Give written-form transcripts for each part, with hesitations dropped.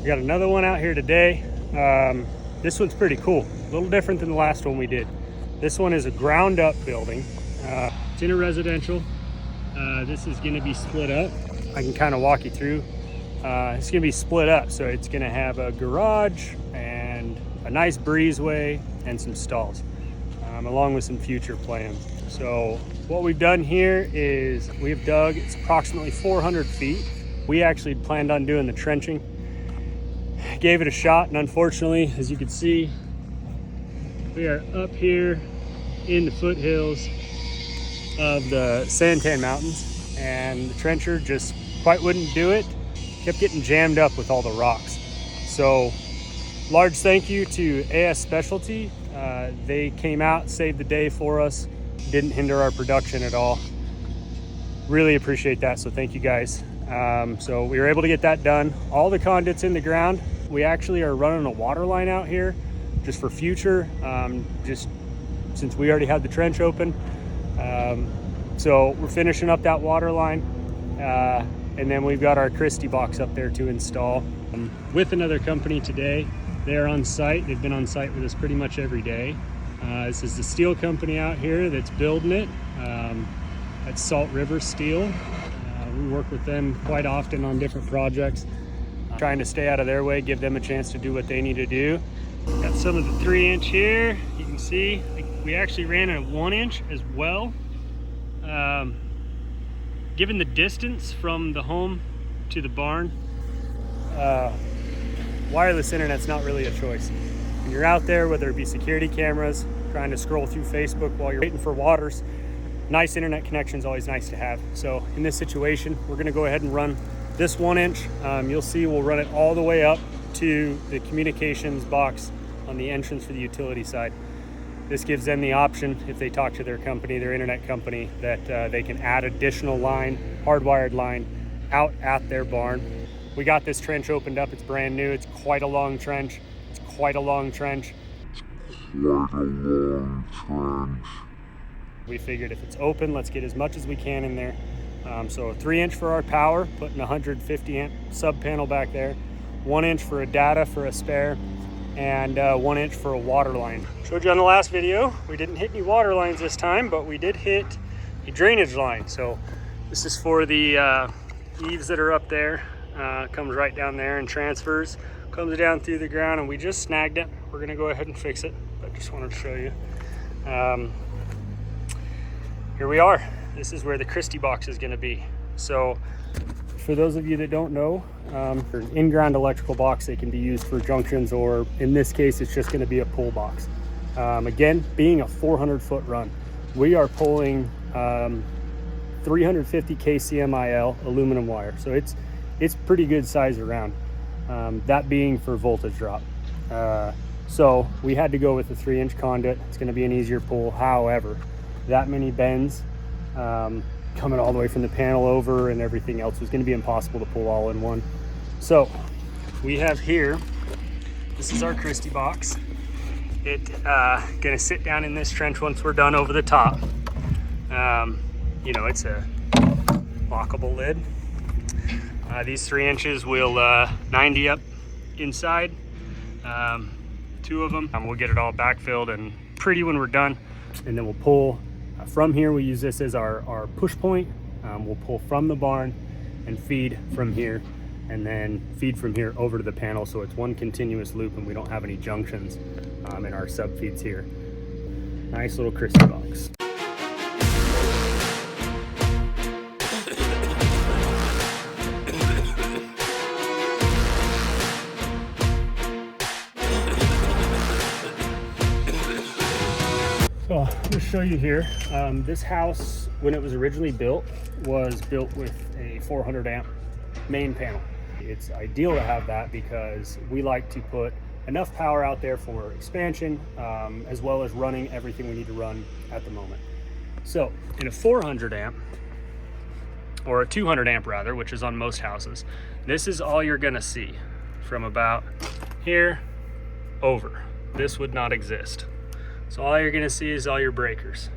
We got another one out here today. This one's pretty cool, a little different than the last one we did. This one is a ground up building. It's in a residential. This is gonna be split up. I can kind of walk you through. It's gonna be split up, so it's gonna have a garage and a nice breezeway and some stalls, along with some future plans. So what we've done here is we've dug, it's approximately 400 feet. We actually planned on doing the trenching. Gave it a shot, and unfortunately, as you can see, we are up here in the foothills of the Santan Mountains, and the trencher just quite wouldn't do it. Kept getting jammed up with all the rocks. So large thank you to AS Specialty. They came out, saved the day for us, didn't hinder our production at all. Really appreciate that, so thank you guys. So we were able to get that done. All the conduit's in the ground. We actually are running a water line out here just for future, just since we already had the trench open. So we're finishing up that water line. And then we've got our Christie box up there to install. With another company today. They're on site. They've been on site with us pretty much every day. This is the steel company out here that's building it. That's Salt River Steel. We work with them quite often on different projects. Trying to stay out of their way, give them a chance to do what they need to do. Got some of the 3-inch here. You can see we actually ran a 1-inch as well. Given the distance from the home to the barn, wireless internet's not really a choice. When you're out there, whether it be security cameras, trying to scroll through Facebook while you're waiting for waters, nice internet connection is always nice to have. So in this situation, we're gonna go ahead and run this 1-inch. You'll see we'll run it all the way up to the communications box on the entrance for the utility side. This gives them the option, if they talk to their company, their internet company, that they can add additional line, hardwired line, out at their barn. We got this trench opened up. It's brand new. It's quite a long trench. We figured if it's open, let's get as much as we can in there. So a 3-inch for our power, putting a 150 amp sub panel back there, 1-inch for a data for a spare, and 1-inch for a water line. Showed you on the last video, we didn't hit any water lines this time, but we did hit a drainage line. So this is for the eaves that are up there. Comes right down there and transfers, comes down through the ground, and we just snagged it. We're gonna go ahead and fix it, but just wanted to show you. Here we are. This is where the Christie box is gonna be. So for those of you that don't know, for an in-ground electrical box, they can be used for junctions, or in this case, it's just gonna be a pull box. Again, being a 400-foot run, we are pulling 350 kcmil aluminum wire. So it's pretty good size around, that being for voltage drop. So we had to go with a 3-inch conduit. It's gonna be an easier pull. However, that many bends, coming all the way from the panel over and everything else was going to be impossible to pull all in one. So we have here, this is our Christie box. It gonna sit down in this trench once we're done over the top. You know, it's a lockable lid. These 3 inches will 90 up inside, 2 of them. We'll get it all backfilled and pretty when we're done, and then we'll pull from here. We use this as our push point. We'll pull from the barn and feed from here, and then feed from here over to the panel, so it's one continuous loop and we don't have any junctions in our sub feeds here. Nice little Christie box. So I'll just show you here. This house, when it was originally built, was built with a 400 amp main panel. It's ideal to have that because we like to put enough power out there for expansion, as well as running everything we need to run at the moment. So in a 400 amp, or a 200 amp rather, which is on most houses, this is all you're gonna see from about here over. This would not exist. So all you're gonna see is all your breakers.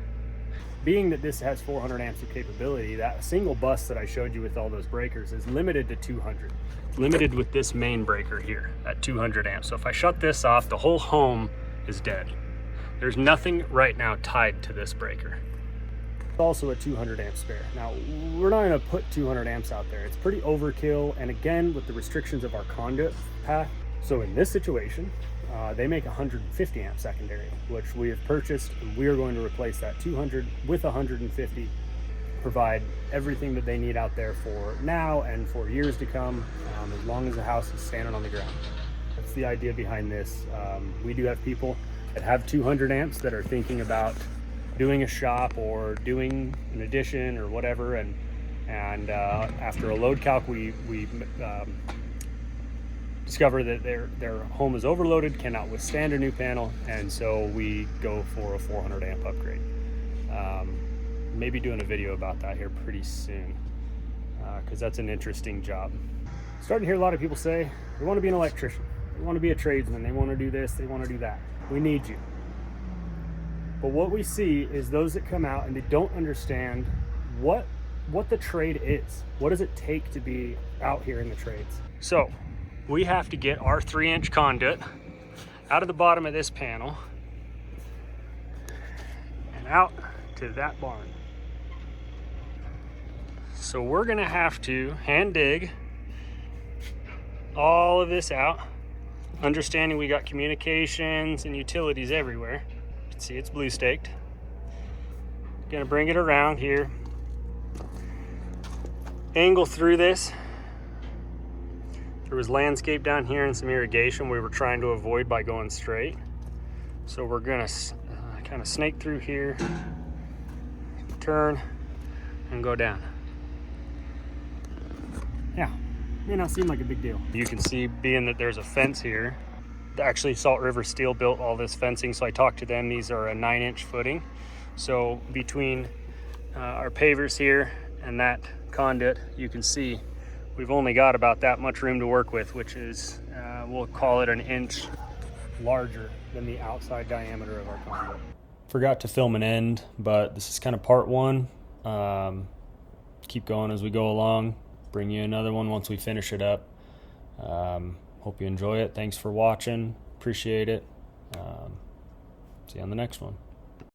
being that this has 400 amps of capability, that single bus that I showed you with all those breakers is limited to 200. It's limited with this main breaker here at 200 amps. So if I shut this off, the whole home is dead. There's nothing right now tied to this breaker. It's also a 200 amp spare. Now, we're not gonna put 200 amps out there. It's pretty overkill, and again, with the restrictions of our conduit path. So in this situation, they make 150 amp secondary, which we have purchased, and we are going to replace that 200 with 150, provide everything that they need out there for now and for years to come, as long as the house is standing on the ground. That's the idea behind this. We do have people that have 200 amps that are thinking about doing a shop or doing an addition or whatever, and after a load calc, we discover that their home is overloaded, cannot withstand a new panel, and so we go for a 400 amp upgrade. Maybe doing a video about that here pretty soon, because that's an interesting job. Starting to hear a lot of people say they want to be an electrician, they want to be a tradesman, they want to do this, they want to do that. We need you. But what we see is those that come out and they don't understand what the trade is. What does it take to be out here in the trades? So we have to get our 3-inch conduit out of the bottom of this panel and out to that barn. So we're gonna have to hand dig all of this out, understanding we got communications and utilities everywhere. You can see it's blue staked. Gonna bring it around here, angle through this. There was landscape down here and some irrigation we were trying to avoid by going straight. So we're gonna kind of snake through here, turn, and go down. Yeah, may not seem like a big deal. You can see, being that there's a fence here, actually Salt River Steel built all this fencing, so I talked to them. These are a 9-inch footing. So between our pavers here and that conduit, you can see we've only got about that much room to work with, which is, we'll call it an inch larger than the outside diameter of our conduit. Forgot to film an end, but this is kind of part one. Keep going as we go along. Bring you another one once we finish it up. Hope you enjoy it. Thanks for watching. Appreciate it. See you on the next one.